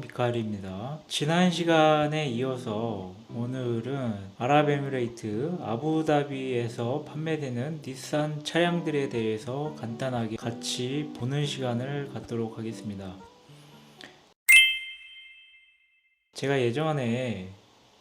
미카엘입니다. 지난 시간에 이어서 오늘은 아랍에미레이트 아부다비에서 판매되는 닛산 차량들에 대해서 간단하게 같이 보는 시간을 갖도록 하겠습니다. 제가 예전에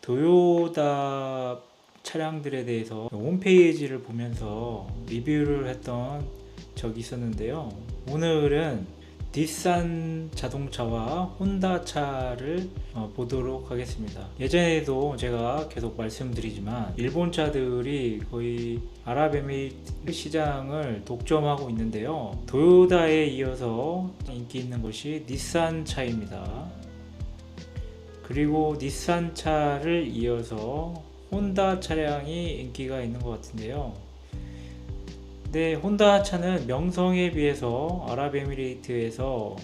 도요타 차량들에 대해서 홈페이지를 보면서 리뷰를 했던 적이 있었는데요. 오늘은 닛산 자동차와 혼다 차를 보도록 하겠습니다. 예전에도 제가 계속 말씀드리지만 일본 차들이 거의 아랍에미리트 시장을 독점하고 있는데요. 도요타에 이어서 인기 있는 것이 닛산 차입니다. 그리고 닛산 차를 이어서 혼다 차량이 인기가 있는 것 같은데요. 근데 혼다 차는 명성에 비해서 아랍에미레이트에서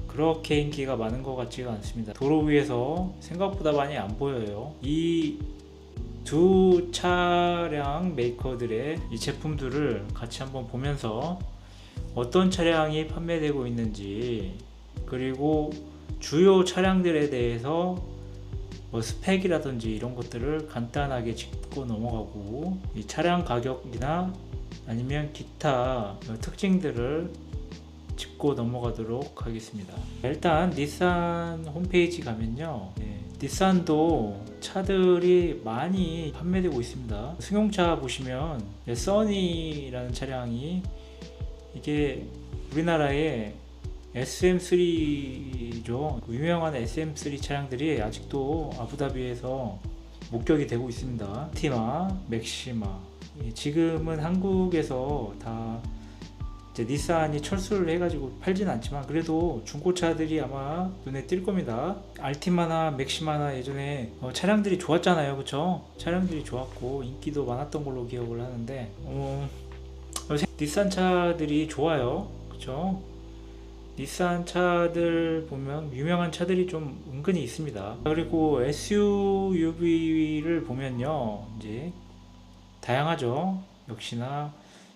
그렇게 인기가 많은 것 같지가 않습니다. 도로 위에서 생각보다 많이 안 보여요. 이 두 차량 메이커들의 이 제품들을 같이 한번 보면서 어떤 차량이 판매되고 있는지, 그리고 주요 차량들에 대해서 스펙이라든지 이런 것들을 간단하게 짚고 넘어가고, 이 차량 가격이나 아니면 기타 특징들을 짚고 넘어가도록 하겠습니다. 일단 닛산 홈페이지 가면요, 닛산도 차들이 많이 판매되고 있습니다. 승용차 보시면 써니라는 차량이, 이게 우리나라의 SM3죠. 유명한 SM3 차량들이 아직도 아부다비에서 목격이 되고 있습니다. 티마, 맥시마. 지금은 한국에서 다 이제 닛산이 철수를 해가지고 팔진 않지만, 그래도 중고차들이 아마 눈에 띌 겁니다. 알티마나 맥시마나 예전에 차량들이 좋았잖아요, 그쵸? 차량들이 좋았고 인기도 많았던 걸로 기억을 하는데, 닛산 차들이 좋아요, 그쵸? 닛산 차들 보면 유명한 차들이 좀 은근히 있습니다. 그리고 SUV를 보면요, 이제 다양하죠. 역시나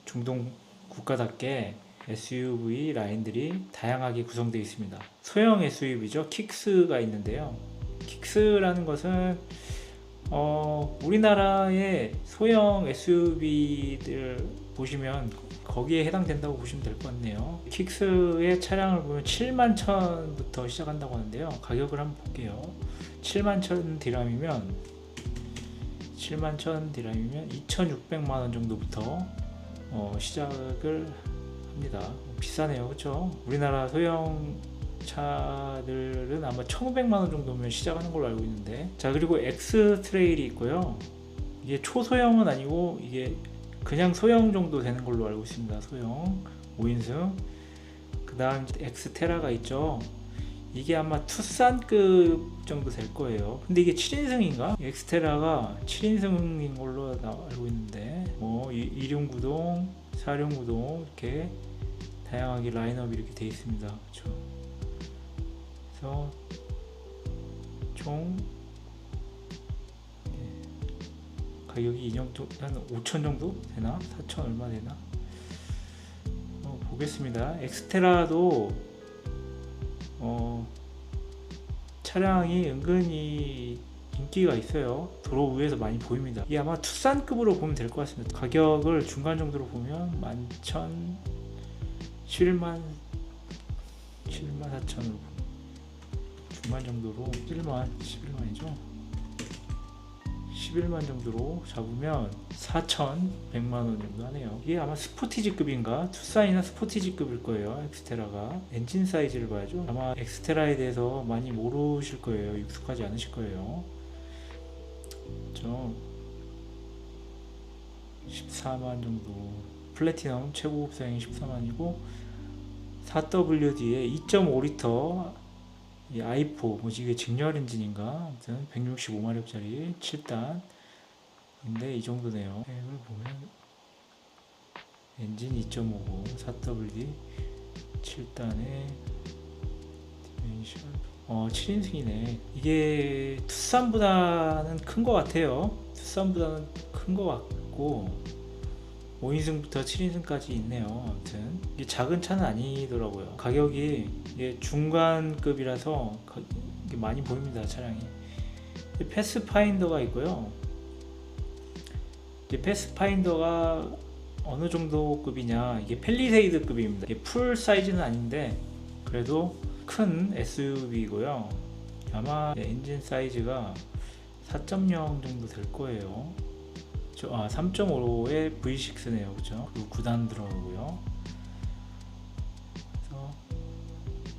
중동 국가답게 SUV 라인들이 다양하게 구성되어 있습니다. 소형 SUV죠. 킥스가 있는데요. 킥스라는 것은 우리나라의 소형 SUV들 보시면 거기에 해당된다고 보시면 될 것 같네요. 킥스의 차량을 보면 71,000부터 시작한다고 하는데요. 가격을 한번 볼게요. 71,000 디람이면 2,600만원 정도부터 시작을 합니다. 비싸네요, 그렇죠? 우리나라 소형 차들은 아마 1,500만원 정도면 시작하는 걸로 알고 있는데, 자, 그리고 엑스트레일이 있고요. 이게 초소형은 아니고 이게 그냥 소형 정도 되는 걸로 알고 있습니다. 소형 5인승. 그 다음 엑스테라가 있죠. 이게 아마 투싼급 정도 될 거예요. 근데 이게 7인승인가? 엑스테라가 7인승인 걸로 알고 있는데, 2륜구동, 4륜구동 이렇게 다양하게 라인업이 이렇게 되어 있습니다. 그렇죠? 그래서 총 가격이 이 정도, 한 5천 정도 되나? 4천 얼마 되나? 보겠습니다. 엑스테라도 차량이 은근히 인기가 있어요. 도로 위에서 많이 보입니다. 이게 아마 투싼급으로 보면 될 것 같습니다. 가격을 중간 정도로 보면 11,000, 4천으로 중간 정도로 11만이죠. 11만 정도로 잡으면 4,100만원 정도 하네요. 이게 아마 스포티지급인가? 투싼이나 스포티지급일 거예요. 엑스테라가. 엔진 사이즈를 봐야죠. 아마 엑스테라에 대해서 많이 모르실 거예요. 익숙하지 않으실 거예요. 14만 정도. 플래티넘 최고급 사양이 14만이고 4WD에 2.5리터 이 i4, 이게 직렬 엔진인가? 아무튼 165마력짜리 7단 인데 이 정도네요. 이걸 보면 엔진 2.5고 4WD 7단에 디멘션 7인승이네. 이게 투싼보다는 큰 것 같아요. 투싼보다는 큰 것 같고, 5인승부터 7인승까지 있네요. 아무튼 이게 작은 차는 아니더라고요. 가격이 이게 중간급이라서 이게 많이 보입니다. 차량이. 패스파인더가 있고요. 이제 패스파인더가 어느 정도 급이냐, 이게 팰리세이드 급입니다. 이게 풀 사이즈는 아닌데 그래도 큰 SUV이고요. 아마 엔진 사이즈가 4.0 정도 될 거예요. 3.5의 V6네요. 그죠? 그리고 9단 들어가고요. 그래서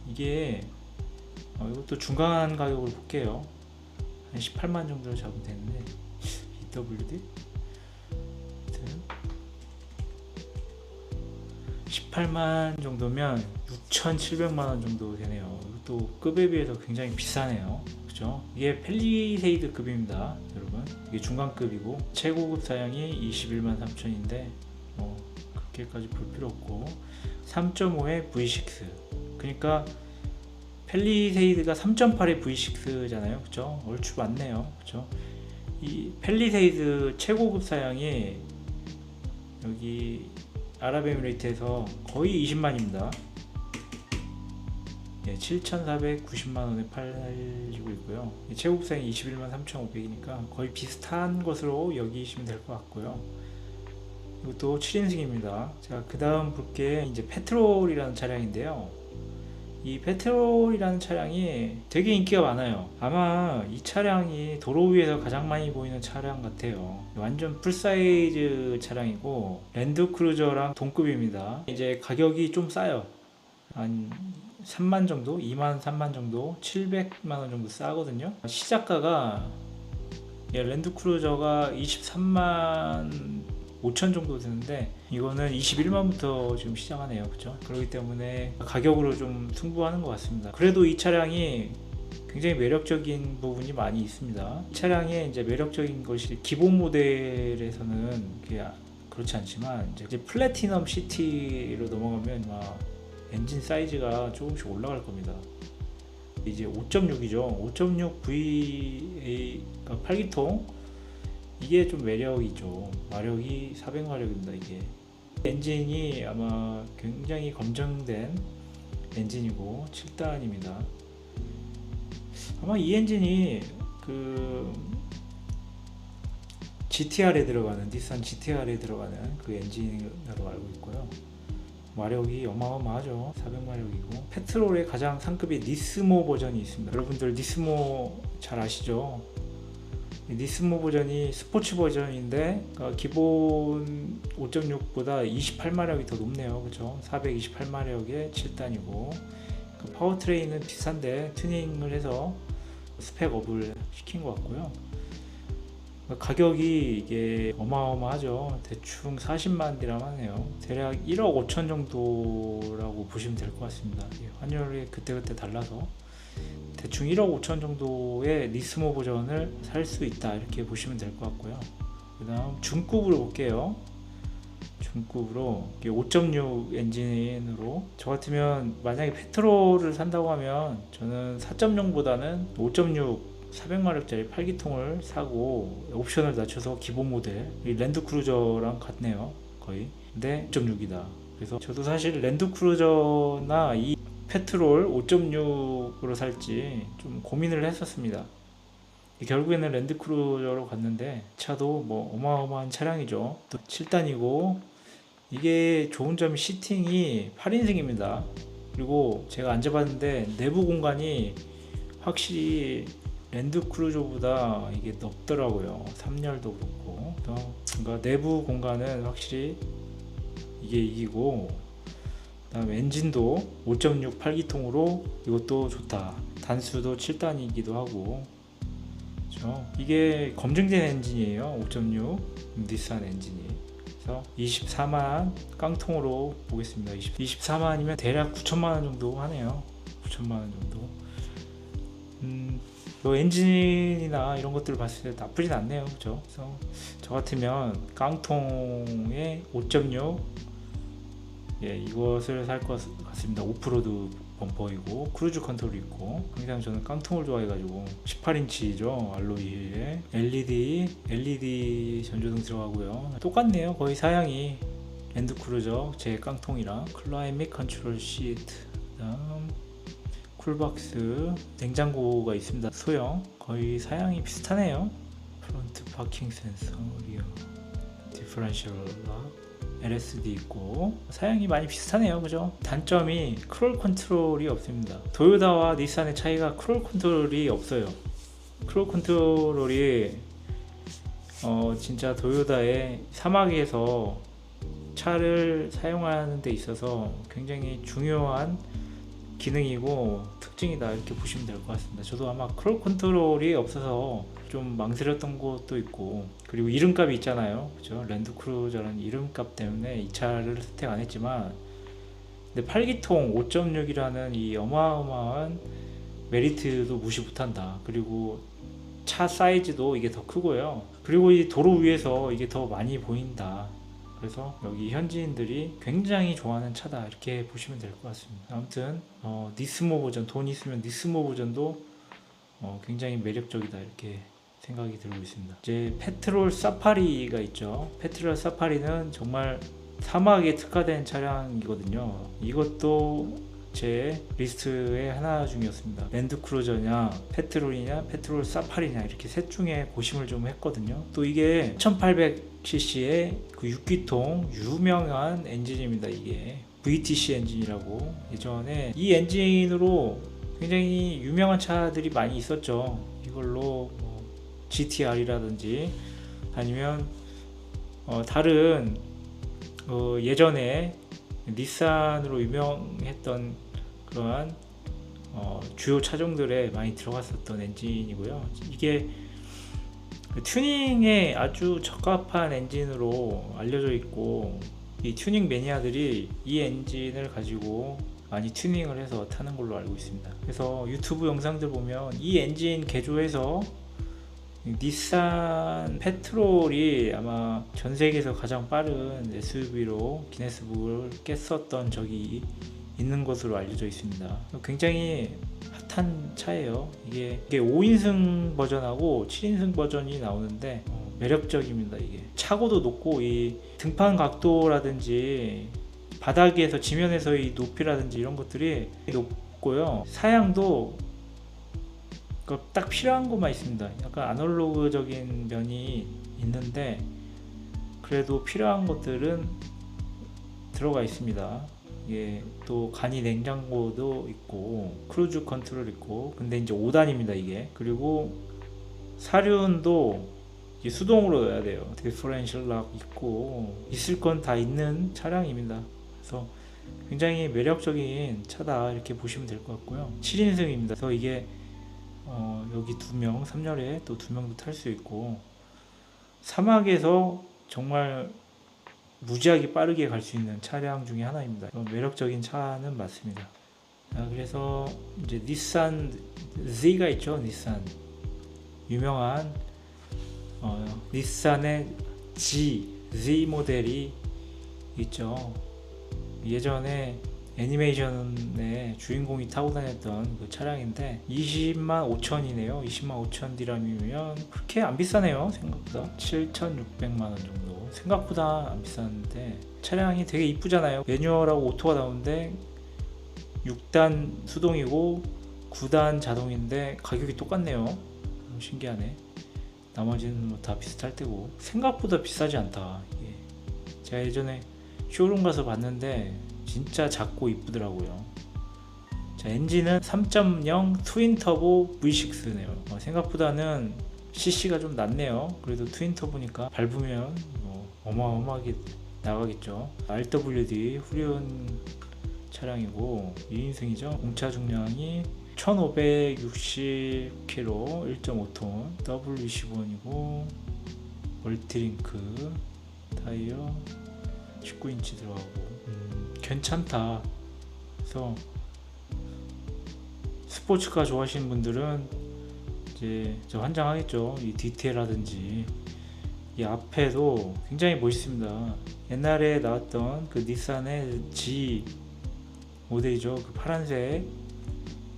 이게 이것도 중간 가격을 볼게요. 한 18만 정도를 잡으면 되는데, EWD 18만 정도면 6,700만원 정도 되네요. 이것도 급에 비해서 굉장히 비싸네요. 그죠? 이게 팰리세이드 급입니다, 여러분. 이게 중간급이고 최고급 사양이 21만 3천인데 그렇게까지 볼 필요 없고, 3.5의 V6, 그러니까 팰리세이드가 3.8의 V6잖아요. 그죠? 얼추 맞네요. 그죠? 이 팰리세이드 최고급 사양이 여기 아랍에미레이트에서 거의 20만입니다. 7,490만원에 팔리고 있고요. 최고급 사양이 21만 3,500이니까 거의 비슷한 것으로 여기시면 될 것 같고요. 이것도 7인승입니다. 자, 그 다음 볼게 이제 페트롤이라는 차량인데요. 이 페트롤이라는 차량이 되게 인기가 많아요. 아마 이 차량이 도로 위에서 가장 많이 보이는 차량 같아요. 완전 풀사이즈 차량이고 랜드크루저랑 동급입니다. 이제 가격이 좀 싸요. 한 3만 정도? 2만 3만 정도? 700만원 정도 싸거든요. 시작가가 랜드크루저가 23만 5천 정도 되는데 이거는 21만부터 지금 시작하네요. 그죠? 그렇기 때문에 가격으로 좀 승부하는 것 같습니다. 그래도 이 차량이 굉장히 매력적인 부분이 많이 있습니다. 이 차량의 이제 매력적인 것이 기본 모델에서는 그렇지 않지만 이제 플래티넘 시티로 넘어가면 엔진 사이즈가 조금씩 올라갈 겁니다. 이제 5.6이죠. 5.6 VA 8기통, 이게 좀 매력이죠. 마력이 400마력입니다. 이게 엔진이 아마 굉장히 검증된 엔진이고 7단입니다. 아마 이 엔진이 GTR에 들어가는, 닛산 GTR에 들어가는 그 엔진으로 알고 있고요. 마력이 어마어마하죠. 400마력이고 페트롤의 가장 상급이 니스모 버전이 있습니다. 여러분들 니스모 잘 아시죠? 니스모 버전이 스포츠 버전인데 기본 5.6보다 28마력이 더 높네요. 그죠? 428마력의 7단이고 파워트레인은 비싼데 튜닝을 해서 스펙업을 시킨 것 같고요. 가격이 이게 어마어마하죠. 대충 40만 디람 하네요. 대략 1억 5천 정도라고 보시면 될 것 같습니다. 환율이 그때그때 달라서 대충 1억 5천 정도의 니스모 버전을 살 수 있다, 이렇게 보시면 될 것 같고요. 그 다음 중급으로 볼게요. 중급으로 5.6 엔진으로, 저 같으면 만약에 페트롤을 산다고 하면 저는 4.0보다는 5.6 400마력짜리 8기통을 사고 옵션을 낮춰서 기본 모델, 랜드크루저랑 같네요 거의. 근데 5.6이다 그래서 저도 사실 랜드크루저나 이 페트롤 5.6으로 살지 좀 고민을 했었습니다. 결국에는 랜드크루저로 갔는데 차도 어마어마한 차량이죠. 또 7단이고 이게 좋은 점이 시팅이 8인승입니다. 그리고 제가 앉아봤는데 내부 공간이 확실히 랜드크루저보다 이게 넓더라고요. 3열도 그렇고. 그러니까 내부 공간은 확실히 이게 이기고, 그다음 엔진도 5.6 8기통으로 이것도 좋다. 단수도 7단이기도 하고. 그렇죠? 이게 검증된 엔진이에요. 5.6 닛산 엔진이. 그래서 24만 깡통으로 보겠습니다. 24만이면 대략 9천만원 정도 하네요. 9천만원 정도. 엔진이나 이런 것들을 봤을 때 나쁘진 않네요. 그죠? 그래서 저 같으면 깡통의 5.6 이것을 살 것 같습니다. 오프로드 범퍼이고 크루즈 컨트롤이 있고, 항상 저는 깡통을 좋아해가지고 18인치죠. 알로이에 LED 전조등 들어가고요. 똑같네요. 거의 사양이 랜드크루저 제 깡통이랑 클라이밋 컨트롤 시트, 그다음 쿨박스, 냉장고가 있습니다. 소형 거의 사양이 비슷하네요. 프론트 파킹 센서, 리어 디퍼런셜 락, LSD 있고 사양이 많이 비슷하네요. 그죠? 단점이 크롤 컨트롤이 없습니다. 도요타와 닛산의 차이가 크롤 컨트롤이 없어요. 크롤 컨트롤이 진짜 도요타의 사막에서 차를 사용하는 데 있어서 굉장히 중요한 기능이고 특징이다, 이렇게 보시면 될 것 같습니다. 저도 아마 크롤 컨트롤이 없어서 좀 망설였던 것도 있고, 그리고 이름값이 있잖아요. 그죠? 랜드크루저라는 이름값 때문에 이 차를 선택 안 했지만, 근데 8기통 5.6이라는 이 어마어마한 메리트도 무시 못한다. 그리고 차 사이즈도 이게 더 크고요. 그리고 이 도로 위에서 이게 더 많이 보인다. 그래서 여기 현지인들이 굉장히 좋아하는 차다, 이렇게 보시면 될 것 같습니다. 아무튼 니스모 버전, 돈 있으면 니스모 버전도 굉장히 매력적이다, 이렇게 생각이 들고 있습니다. 이제 페트롤 사파리가 있죠. 페트롤 사파리는 정말 사막에 특화된 차량이거든요. 이것도 제 리스트의 하나 중이었습니다. 랜드크루저냐 페트롤이냐 페트롤 사파리냐, 이렇게 셋 중에 고심을 좀 했거든요. 또 이게 1800cc의 그 6기통 유명한 엔진입니다. 이게 VTC 엔진이라고, 예전에 이 엔진으로 굉장히 유명한 차들이 많이 있었죠. 이걸로 GTR이라든지 아니면 다른 예전에 닛산으로 유명했던 그러한 주요 차종들에 많이 들어갔었던 엔진이고요. 이게 튜닝에 아주 적합한 엔진으로 알려져 있고, 이 튜닝 매니아들이 이 엔진을 가지고 많이 튜닝을 해서 타는 걸로 알고 있습니다. 그래서 유튜브 영상들 보면 이 엔진 개조해서 닛산 페트롤이 아마 전 세계에서 가장 빠른 SUV로 기네스북을 깼었던 적이 있는 것으로 알려져 있습니다. 굉장히 핫한 차예요. 이게 5인승 버전하고 7인승 버전이 나오는데 매력적입니다. 이게 차고도 높고, 이 등판 각도라든지 바닥에서 지면에서의 높이라든지 이런 것들이 높고요. 사양도 딱 필요한 것만 있습니다. 약간 아날로그적인 면이 있는데 그래도 필요한 것들은 들어가 있습니다. 이게 또 간이 냉장고도 있고 크루즈 컨트롤 있고, 근데 이제 5단입니다 이게. 그리고 사륜도 이제 수동으로 넣어야 돼요. 디퍼런셜 락 있고 있을 건 다 있는 차량입니다. 그래서 굉장히 매력적인 차다, 이렇게 보시면 될 것 같고요. 7인승입니다. 그래서 이게 여기 2명, 3열에 또 2명도 탈 수 있고, 사막에서 정말 무지하게 빠르게 갈 수 있는 차량 중에 하나입니다. 매력적인 차는 맞습니다. 그래서 이제 닛산 Z가 있죠. 닛산 유명한 닛산의 Z 모델이 있죠. 예전에 애니메이션의 주인공이 타고 다녔던 그 차량인데 20만 5천이네요. 20만 5천 디람이면 그렇게 안 비싸네요. 생각보다 7,600만 원 정도. 생각보다 안 비싼데 차량이 되게 이쁘잖아요. 매뉴얼하고 오토가 나오는데 6단 수동이고 9단 자동인데 가격이 똑같네요. 신기하네. 나머지는 뭐 다 비슷할 테고 생각보다 비싸지 않다. 이게 제가 예전에 쇼룸 가서 봤는데 진짜 작고 이쁘더라고요. 자, 엔진은 3.0 트윈 터보 V6네요. 생각보다는 CC가 좀 낮네요. 그래도 트윈 터보니까 밟으면 어마어마하게 나가겠죠. RWD 후륜 차량이고 2인승이죠. 공차 중량이 1560kg, 1.5톤, W21이고 멀티링크 타이어 19인치 들어가고 괜찮다. 그래서 스포츠카 좋아하시는 분들은 이제 환장하겠죠. 이 디테일이라든지 이 앞에도 굉장히 멋있습니다. 옛날에 나왔던 그 닛산의 G 모델이죠. 그 파란색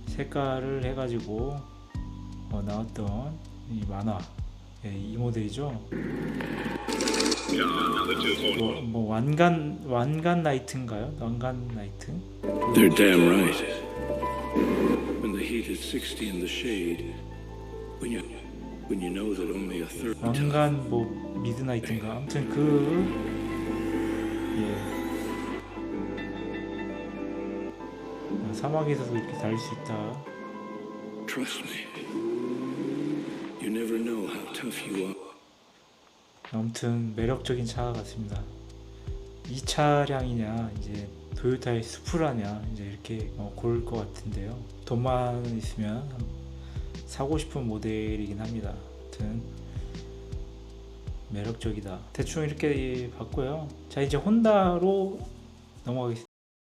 색깔을 해가지고 나왔던 이 만화, 이 모델이죠. 뭐 완간 나이트인가요? 완간 나이트? They're damn right. When the heat is 60 in the shade, when you know that only a third. 왕관 뭐 미드나이트인가? 아무튼 사막에서도 이렇게 달릴 수 있다. Trust me. You never know how tough you are. 아무튼 매력적인 차 같습니다. 이 차량이냐 이제 토요타의 수프라냐 이제 이렇게 고를 것 같은데요. 돈만 있으면 사고 싶은 모델이긴 합니다. 아무튼 매력적이다. 대충 이렇게 봤고요. 자 이제 혼다로 넘어가겠습니다.